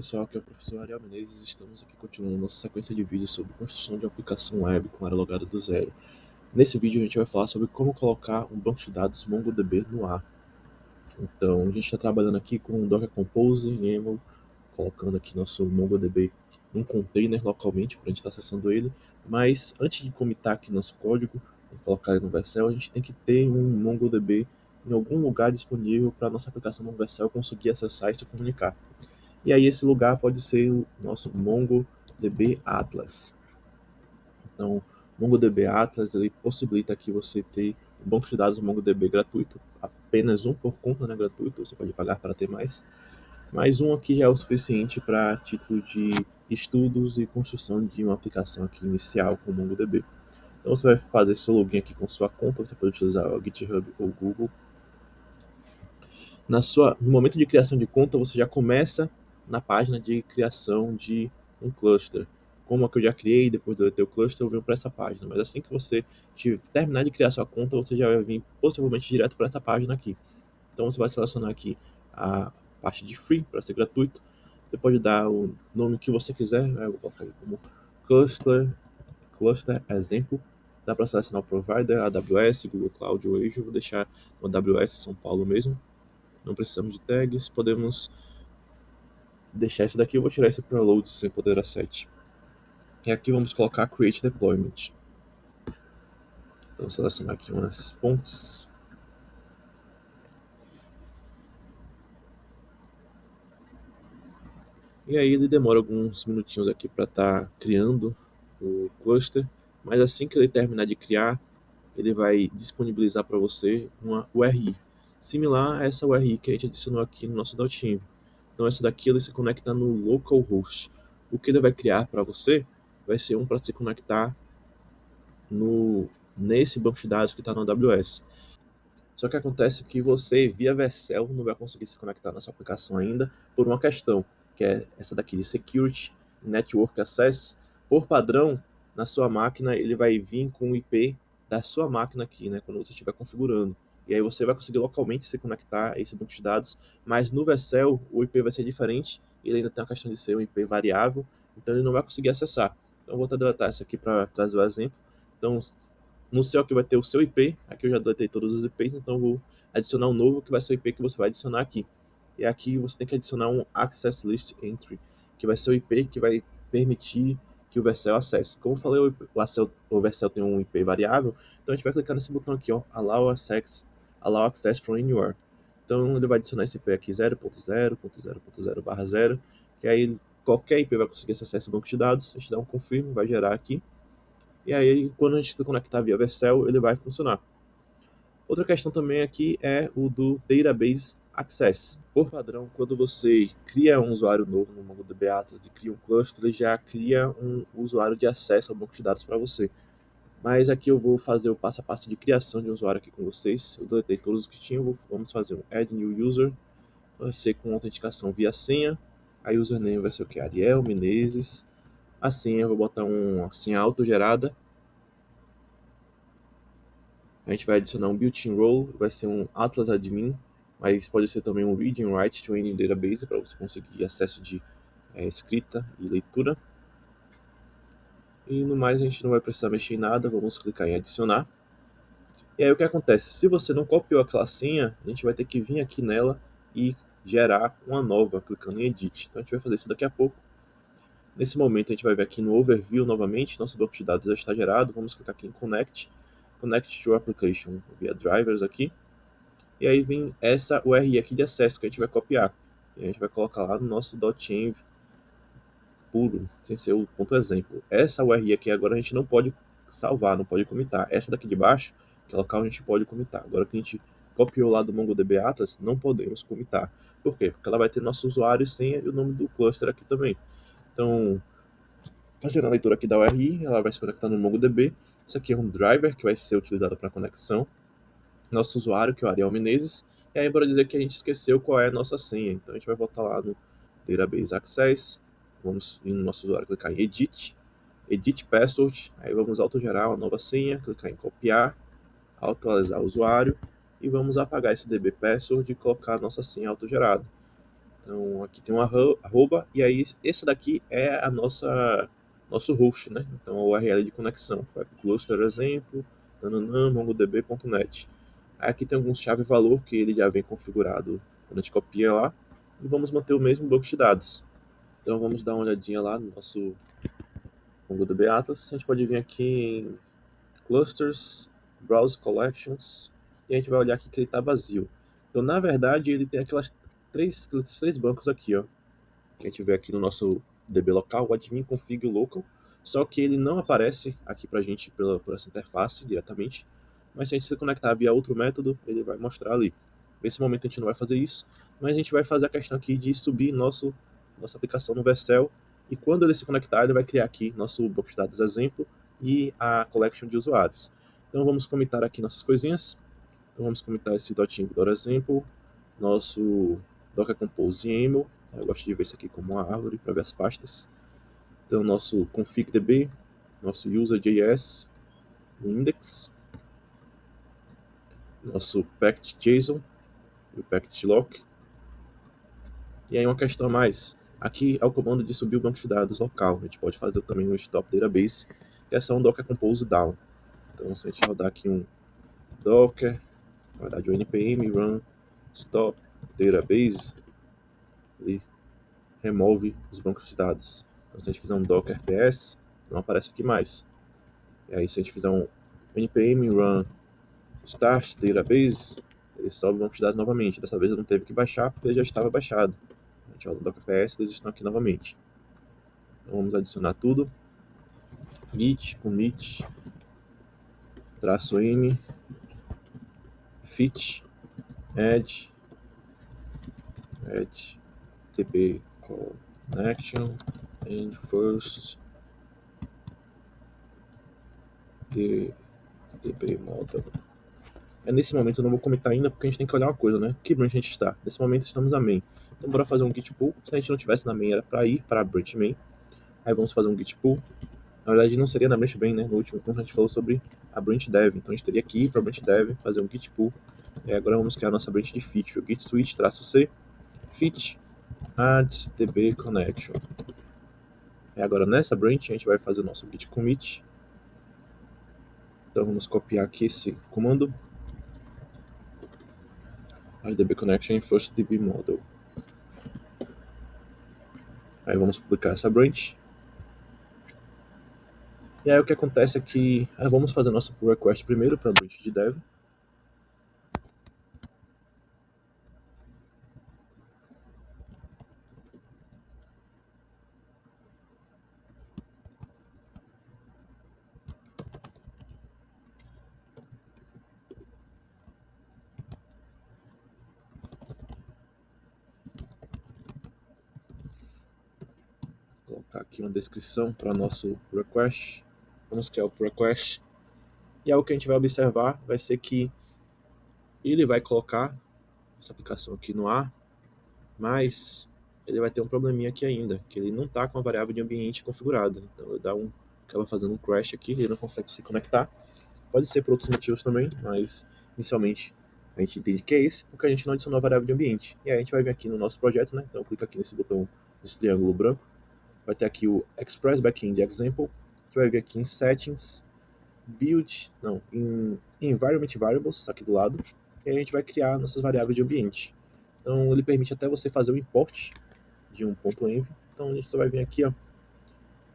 Pessoal, aqui é o professor Ariel Menezes. Estamos aqui continuando nossa sequência de vídeos sobre construção de uma aplicação web com área logada do zero. Nesse vídeo a gente vai falar sobre como colocar um banco de dados MongoDB no ar. Então, a gente está trabalhando aqui com o Docker Compose em YAML, colocando aqui nosso MongoDB num container localmente para a gente estar acessando ele. Mas antes de comitar aqui nosso código e colocar ele no Vercel, a gente tem que ter um MongoDB em algum lugar disponível para a nossa aplicação no Vercel conseguir acessar e se comunicar. E aí esse lugar pode ser o nosso MongoDB Atlas. Então, MongoDB Atlas ele possibilita que você ter um banco de dados MongoDB gratuito, apenas um por conta, né, gratuito, você pode pagar para ter mais. Mas um aqui já é o suficiente para título de estudos e construção de uma aplicação aqui inicial com o MongoDB. Então você vai fazer seu login aqui com sua conta, você pode utilizar o GitHub ou o Google. No momento de criação de conta, você já começa na página de criação de um cluster. Como a que eu já criei, depois de eu ter o cluster, eu venho para essa página. Mas assim que você terminar de criar sua conta, você já vai vir possivelmente direto para essa página aqui. Então você vai selecionar aqui a parte de free, para ser gratuito. Você pode dar o nome que você quiser, né? Eu vou colocar aqui como cluster exemplo. Dá para selecionar o provider, AWS, Google Cloud ou Azure. Vou deixar no AWS São Paulo mesmo. Não precisamos de tags, podemos deixar esse daqui. Eu vou tirar esse preload sem poder asset. E aqui vamos colocar create deployment. Então selecionar aqui umas pontes. E aí ele demora alguns minutinhos aqui para estar criando o cluster, mas assim que ele terminar de criar, ele vai disponibilizar para você uma URI, similar a essa URI que a gente adicionou aqui no nosso .env. Então essa daqui ele se conecta no localhost. O que ele vai criar para você vai ser um para se conectar nesse banco de dados que está no AWS. Só que acontece que você, via Vercel, não vai conseguir se conectar na sua aplicação ainda por uma questão, que é essa daqui de Security Network Access. Por padrão, na sua máquina, ele vai vir com o IP da sua máquina aqui, né, quando você estiver configurando. E aí você vai conseguir localmente se conectar a esse banco de dados, mas no Vercel o IP vai ser diferente, ele ainda tem a questão de ser um IP variável, então ele não vai conseguir acessar. Então eu vou até deletar isso aqui para trazer o exemplo. Então, no seu aqui vai ter o seu IP, aqui eu já deletei todos os IPs, então eu vou adicionar um novo que vai ser o IP que você vai adicionar aqui. E aqui você tem que adicionar um Access List Entry, que vai ser o IP que vai permitir que o Vercel acesse. Como eu falei, o Vercel tem um IP variável, então a gente vai clicar nesse botão aqui, ó, Allow Access from Anywhere. Então ele vai adicionar esse IP aqui 0.0.0.0/0, que aí qualquer IP vai conseguir acessar esse banco de dados. A gente dá um confirm, vai gerar aqui. E aí, quando a gente se conectar via Vercel, ele vai funcionar. Outra questão também aqui é o do Database Access. Por padrão, quando você cria um usuário novo no MongoDB Atlas e cria um cluster, ele já cria um usuário de acesso ao banco de dados para você. Mas aqui eu vou fazer o passo a passo de criação de um usuário aqui com vocês. Eu deletei todos os que tinham, vamos fazer um Add New User. Vai ser com autenticação via senha. A username vai ser o que? Ariel Menezes. A senha eu vou botar uma senha autogerada. A gente vai adicionar um built-in role, vai ser um Atlas Admin, mas pode ser também um read and write to any database para você conseguir acesso de escrita e leitura. E no mais a gente não vai precisar mexer em nada, vamos clicar em adicionar. E aí o que acontece? Se você não copiou aquela senha, a gente vai ter que vir aqui nela e gerar uma nova, clicando em Edit. Então a gente vai fazer isso daqui a pouco. Nesse momento a gente vai ver aqui no Overview novamente, nosso banco de dados já está gerado, vamos clicar aqui em Connect to Application via Drivers aqui. E aí vem essa URI aqui de acesso que a gente vai copiar. E a gente vai colocar lá no nosso .env puro, sem ser o ponto exemplo. Essa URI aqui agora a gente não pode salvar, não pode comitar. Essa daqui de baixo, que é local a gente pode comitar. Agora que a gente copiou lá do MongoDB Atlas, não podemos comitar. Por quê? Porque ela vai ter nosso usuário e senha e o nome do cluster aqui também. Então, fazendo a leitura aqui da URI, ela vai se conectar no MongoDB. Isso aqui é um driver que vai ser utilizado para conexão. Nosso usuário, que é o Ariel Menezes, e aí bora dizer que a gente esqueceu qual é a nossa senha. Então a gente vai voltar lá no Database Access, vamos ir no nosso usuário, clicar em Edit Password, aí vamos autogerar uma nova senha, clicar em copiar, atualizar o usuário, e vamos apagar esse DB Password e colocar a nossa senha autogerada. Então aqui tem um arroba, e aí esse daqui é a nosso host, né? Então a URL de conexão. Vai para o cluster exemplo, mongodb.net. Aqui tem alguns chave-valor que ele já vem configurado quando a gente copia lá. E vamos manter o mesmo banco de dados. Então vamos dar uma olhadinha lá no nosso MongoDB Atlas. A gente pode vir aqui em Clusters, Browse Collections, e a gente vai olhar aqui que ele está vazio. Então, na verdade, ele tem aqueles três bancos aqui, ó, que a gente vê aqui no nosso DB local, o admin config local, só que ele não aparece aqui para a gente por essa interface diretamente, mas se a gente se conectar via outro método, ele vai mostrar ali. Nesse momento a gente não vai fazer isso, mas a gente vai fazer a questão aqui de subir nossa aplicação no Vercel, e quando ele se conectar, ele vai criar aqui nosso banco de dados exemplo e a collection de usuários. Então vamos comentar aqui nossas coisinhas. Então vamos comentar esse .env.example, nosso Docker Compose YAML. Eu gosto de ver isso aqui como uma árvore para ver as pastas. Então nosso config.db, nosso user.js, o index, nosso package.json e o package.lock. E aí uma questão a mais. Aqui é o comando de subir o banco de dados local. A gente pode fazer também no stop database, que é só um Docker Compose down. Então se a gente rodar aqui um Docker, na verdade o npm run stop database, ele remove os bancos de dados. Então, se a gente fizer um docker ps, não aparece aqui mais. E aí, se a gente fizer um npm run start database, ele sobe o banco de dados novamente. Dessa vez eu não teve que baixar, porque ele já estava baixado. A gente roda o docker ps, eles estão aqui novamente. Então, vamos adicionar tudo. Git, commit, -n, fit, add, db connection, and first db model. Nesse momento eu não vou comentar ainda, porque a gente tem que olhar uma coisa, né? Que branch a gente está? Nesse momento estamos na main. Então bora fazer um git pull. Se a gente não tivesse na main, era para ir para a branch main. Aí vamos fazer um git pull. Na verdade não seria na branch main, né? No último ponto a gente falou sobre a branch dev. Então a gente teria que ir para a branch dev, fazer um git pull. E agora vamos criar a nossa branch de fit. O git switch -c, fit, add db connection. E agora nessa branch a gente vai fazer o nosso git commit. Então vamos copiar aqui esse comando. Add db connection first db model. Aí vamos publicar essa branch. E aí o que acontece é que vamos fazer nosso pull request primeiro para a branch de dev. Vou colocar aqui uma descrição para nosso pull request. Vamos criar o pull request. E aí o que a gente vai observar vai ser que ele vai colocar essa aplicação aqui no ar, mas ele vai ter um probleminha aqui ainda, que ele não está com a variável de ambiente configurada. Então ele acaba fazendo um crash aqui, ele não consegue se conectar. Pode ser por outros motivos também, mas inicialmente a gente entende que é esse, porque a gente não adicionou a variável de ambiente. E aí a gente vai vir aqui no nosso projeto, né? Então clica aqui nesse botão, nesse triângulo branco, vai ter aqui o Express Backend Example, que vai vir aqui em Settings, Build, não, em Environment Variables, aqui do lado, e aí a gente vai criar nossas variáveis de ambiente. Então ele permite até você fazer o import de um .env. Então a gente só vai vir aqui, ó,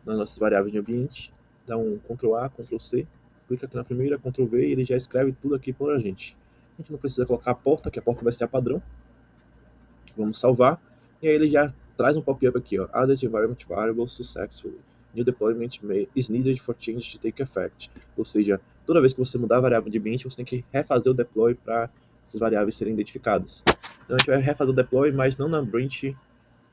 nas nossas variáveis de ambiente, dá um Ctrl A, Ctrl C, clica aqui na primeira, Ctrl V, e ele já escreve tudo aqui para a gente. A gente não precisa colocar a porta, que a porta vai ser a padrão. Vamos salvar, e aí ele já traz um pop-up aqui, ó, Added Environment Variable Successfully. New deployment is needed for change to take effect. Ou seja, toda vez que você mudar a variável de ambiente, você tem que refazer o deploy para essas variáveis serem identificadas. Então a gente vai refazer o deploy, mas não na branch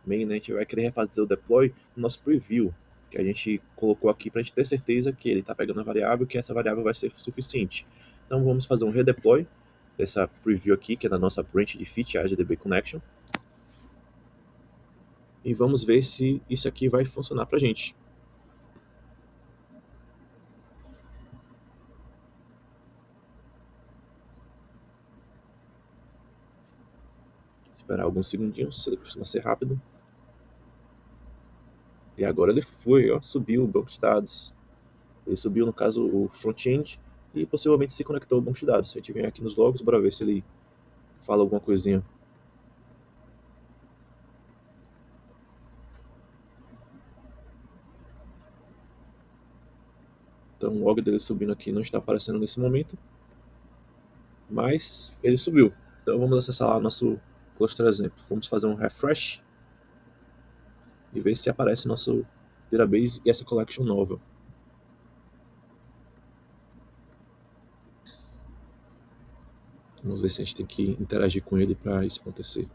main, né? A gente vai querer refazer o deploy no nosso preview, que a gente colocou aqui para a gente ter certeza que ele está pegando a variável e que essa variável vai ser suficiente. Então vamos fazer um redeploy dessa preview aqui, que é da nossa branch de fit, a DB Connection, e vamos ver se isso aqui vai funcionar para a gente. esperar alguns segundinhos, ele costuma ser rápido. E agora ele foi, ó, subiu o banco de dados. Ele subiu, no caso, o front-end e possivelmente se conectou ao banco de dados. Se a gente vem aqui nos logs, bora ver se ele fala alguma coisinha. Então o log dele subindo aqui não está aparecendo nesse momento, mas ele subiu. Então vamos acessar lá o nosso cluster exemplo. Vamos fazer um refresh e ver se aparece nosso database e essa collection nova. Vamos ver se a gente tem que interagir com ele para isso acontecer.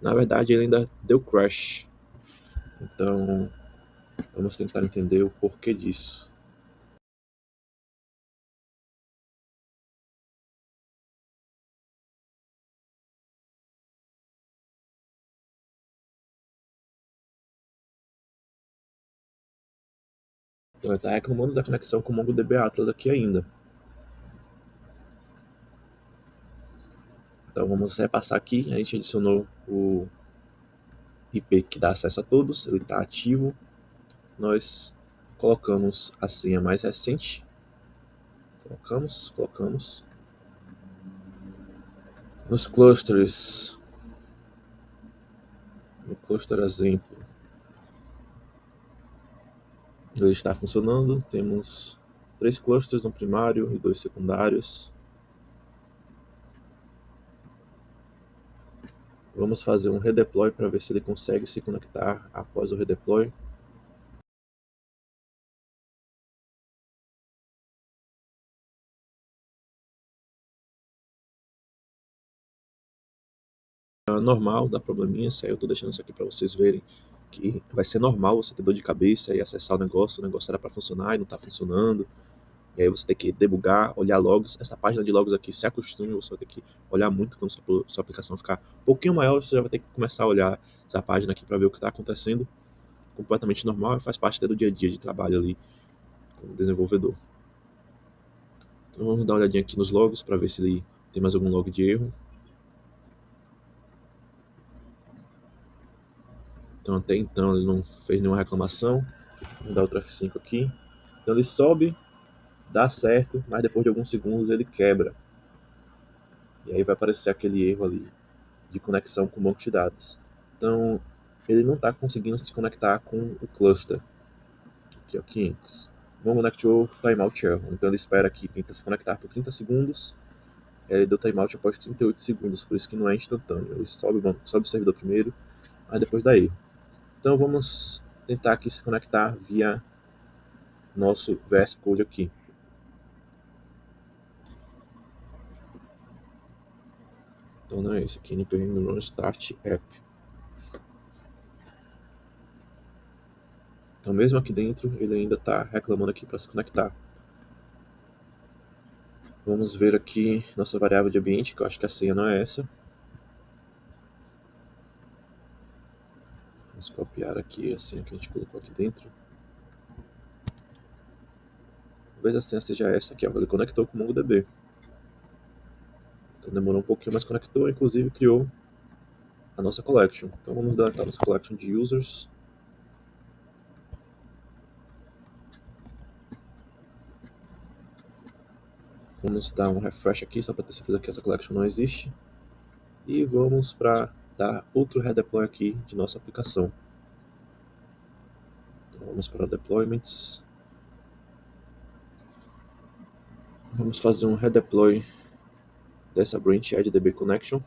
Na verdade, ele ainda deu crash. Então, vamos tentar entender o porquê disso. Então, ele está reclamando da conexão com o MongoDB Atlas aqui ainda. Então, vamos repassar aqui. A gente adicionou o IP que dá acesso a todos. Ele está ativo. Nós colocamos a senha mais recente. Colocamos. Nos clusters, no cluster exemplo, ele está funcionando. Temos 3 clusters, um primário e 2 secundários. Vamos fazer um redeploy para ver se ele consegue se conectar após o redeploy. Normal, dá probleminha, aí eu estou deixando isso aqui para vocês verem que vai ser normal você ter dor de cabeça e acessar o negócio era para funcionar e não está funcionando. E aí você tem que debugar, olhar logs. Essa página de logs aqui, se acostume, você vai ter que olhar muito quando sua aplicação ficar um pouquinho maior, você já vai ter que começar a olhar essa página aqui para ver o que está acontecendo. Completamente normal e faz parte até do dia a dia de trabalho ali como desenvolvedor. Então vamos dar uma olhadinha aqui nos logs para ver se ele tem mais algum log de erro. Então até então ele não fez nenhuma reclamação. Vamos dar outro F5 aqui. Então ele sobe, dá certo, mas depois de alguns segundos ele quebra. E aí vai aparecer aquele erro ali de conexão com o banco de dados. Então ele não está conseguindo se conectar com o cluster. Aqui, ó, 500. Vamos connect o timeout error. Então ele espera aqui, tenta se conectar por 30 segundos. Ele deu timeout após 38 segundos, por isso que não é instantâneo. Ele sobe o servidor primeiro, mas depois dá erro. Então vamos tentar aqui se conectar via nosso VS Code aqui. Então não é esse aqui, npm run start app. Então mesmo aqui dentro, ele ainda está reclamando aqui para se conectar. Vamos ver aqui nossa variável de ambiente, que eu acho que a senha não é essa. Vamos copiar aqui a senha que a gente colocou aqui dentro. Talvez a senha seja essa aqui, ó. Ele conectou com o MongoDB. Então demorou um pouquinho, mas conectou, inclusive criou a nossa collection. Então vamos deletar a nossa collection de users. Vamos dar um refresh aqui, só para ter certeza que essa collection não existe. E vamos para dar outro redeploy aqui de nossa aplicação. Então vamos para deployments. Vamos fazer um redeploy dessa branch addDB connection.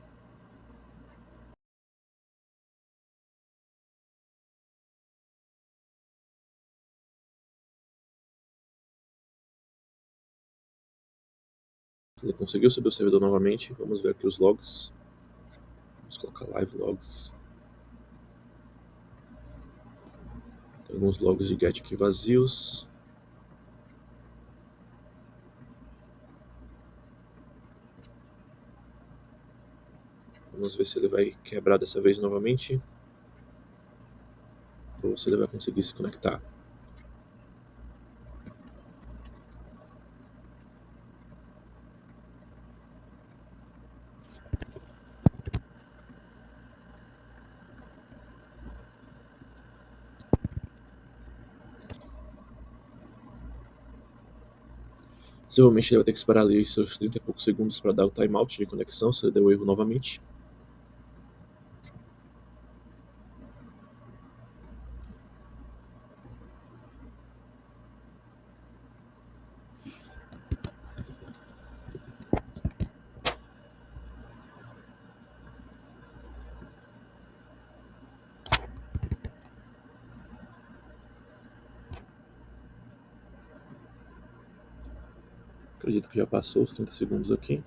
Ele conseguiu subir o servidor novamente. Vamos ver aqui os logs. Vamos colocar live logs. Tem alguns logs de get aqui vazios. Vamos ver se ele vai quebrar dessa vez novamente. Ou se ele vai conseguir se conectar. Possivelmente ele vai ter que esperar ali seus 30 e poucos segundos para dar o timeout de conexão, se ele deu erro novamente. Acredito que já passou os 30 segundos aqui.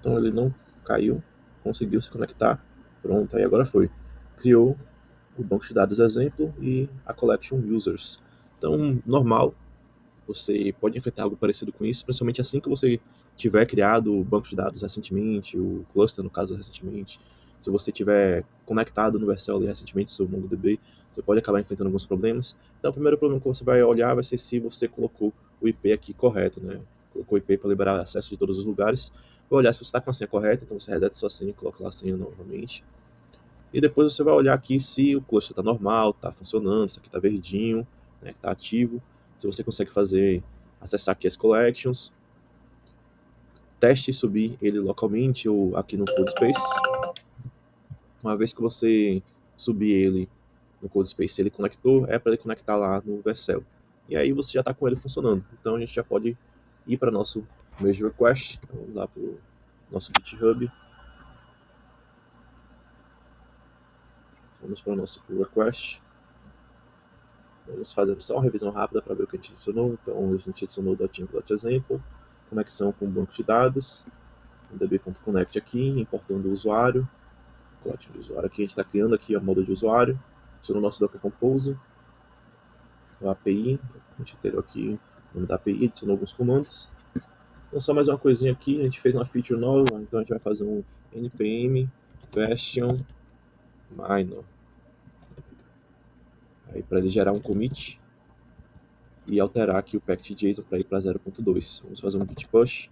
Então ele não caiu, conseguiu se conectar. Pronto, aí agora foi. Criou o banco de dados exemplo e a collection users. Então, normal, você pode enfrentar algo parecido com isso, principalmente assim que você tiver criado o banco de dados recentemente, o cluster, no caso, recentemente. Se você tiver conectado no Vercel ali recentemente, seu MongoDB, você pode acabar enfrentando alguns problemas. Então, o primeiro problema que você vai olhar vai ser se você colocou o IP aqui correto, né? Colocou o IP para liberar acesso de todos os lugares. Vai olhar se você está com a senha correta, então você reseta sua senha e coloca lá a senha novamente. E depois você vai olhar aqui se o cluster está normal, está funcionando, se aqui está verdinho, né, está ativo. Se você consegue acessar aqui as collections, teste subir ele localmente ou aqui no CodeSpace. Uma vez que você subir ele no CodeSpace, ele conectou, é para ele conectar lá no Vercel. E aí você já está com ele funcionando. Então a gente já pode ir para nosso merge request. Então, vamos lá para o nosso GitHub. Vamos para o nosso pull request. Vamos fazer só uma revisão rápida para ver o que a gente adicionou. Então, a gente adicionou o .example, conexão com o banco de dados, db.connect aqui, importando o usuário, collection de usuário aqui, a gente está criando aqui a moda de usuário, adicionou o nosso Docker Compose, a API, a gente alterou aqui o nome da API, adicionou alguns comandos. Então, só mais uma coisinha aqui, a gente fez uma feature nova, então a gente vai fazer um npm version minor, aí para ele gerar um commit e alterar aqui o package.json para ir para 0.2. Vamos fazer um git push.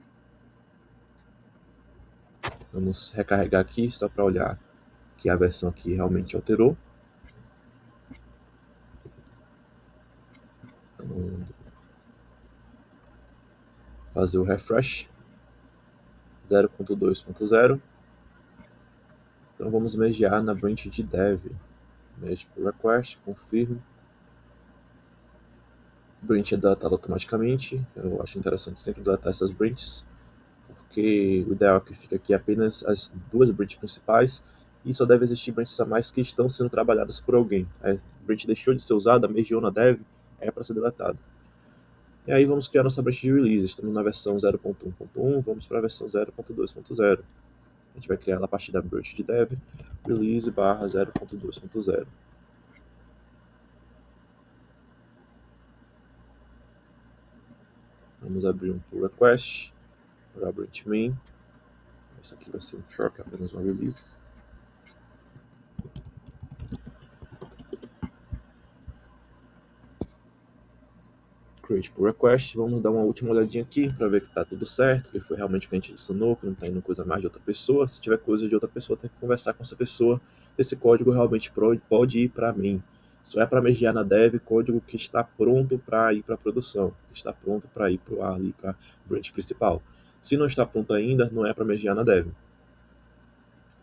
Vamos recarregar aqui só para olhar que a versão aqui realmente alterou. Então, fazer o refresh 0.2.0. Então vamos mergear na branch de dev. Merge pull request, confirm. Branch é datada automaticamente. Eu acho interessante sempre deletar essas branches, porque o ideal é que fique aqui apenas as duas branches principais e só deve existir branches a mais que estão sendo trabalhadas por alguém. A branch deixou de ser usada, mergeou na dev, é para ser deletada. E aí vamos criar nossa branch de release. Estamos na versão 0.1.1, vamos para a versão 0.2.0. A gente vai criar ela a partir da branch de dev, release barra 0.2.0. Vamos abrir um pull request para a branch main. Essa aqui vai ser um fork, apenas uma release. Create pull request, vamos dar uma última olhadinha aqui para ver que está tudo certo, que foi realmente o que a gente adicionou, que não está indo coisa mais de outra pessoa. Se tiver coisa de outra pessoa, tem que conversar com essa pessoa. Esse código realmente pode ir para mim. Só é para mergear na dev código que está pronto para ir para a produção, que está pronto para ir para a branch principal. Se não está pronto ainda, não é para mergear na dev.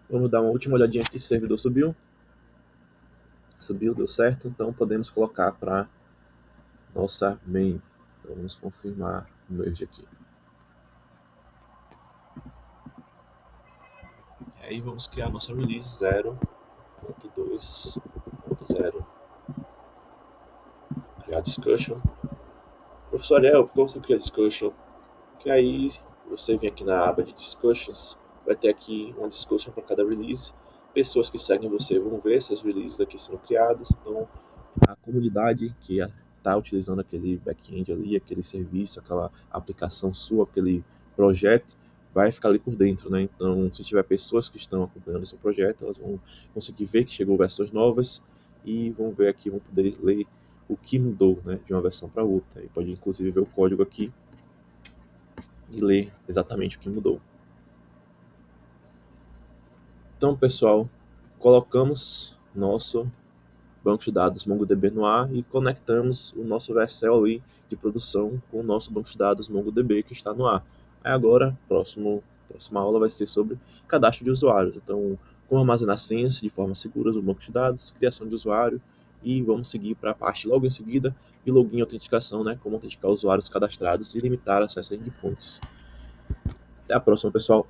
Vamos dar uma última olhadinha aqui se o servidor subiu. Subiu, deu certo, então podemos colocar para nossa main. Então, vamos confirmar o merge aqui. E aí vamos criar nossa release 0.2.0. Criar discussion. Professor Ariel, por que você cria discussion? Porque aí você vem aqui na aba de discussions, vai ter aqui uma discussion para cada release. Pessoas que seguem você vão ver essas releases aqui sendo criadas. Então, a comunidade que está utilizando aquele back-end ali, aquele serviço, aquela aplicação sua, aquele projeto, vai ficar ali por dentro, né? Então, se tiver pessoas que estão acompanhando esse projeto, elas vão conseguir ver que chegou versões novas e vão ver aqui, vão poder ler o que mudou, né, de uma versão para outra. E pode inclusive ver o código aqui e ler exatamente o que mudou. Então, pessoal, colocamos nosso banco de dados MongoDB no ar e conectamos o nosso Vercel ali de produção com o nosso banco de dados MongoDB que está no ar. Aí agora, próxima aula vai ser sobre cadastro de usuários. Então, como armazenar senhas de forma segura no banco de dados, criação de usuário e vamos seguir para a parte logo em seguida de login e autenticação, né? Como autenticar usuários cadastrados e limitar acesso a endpoints. Até a próxima, pessoal.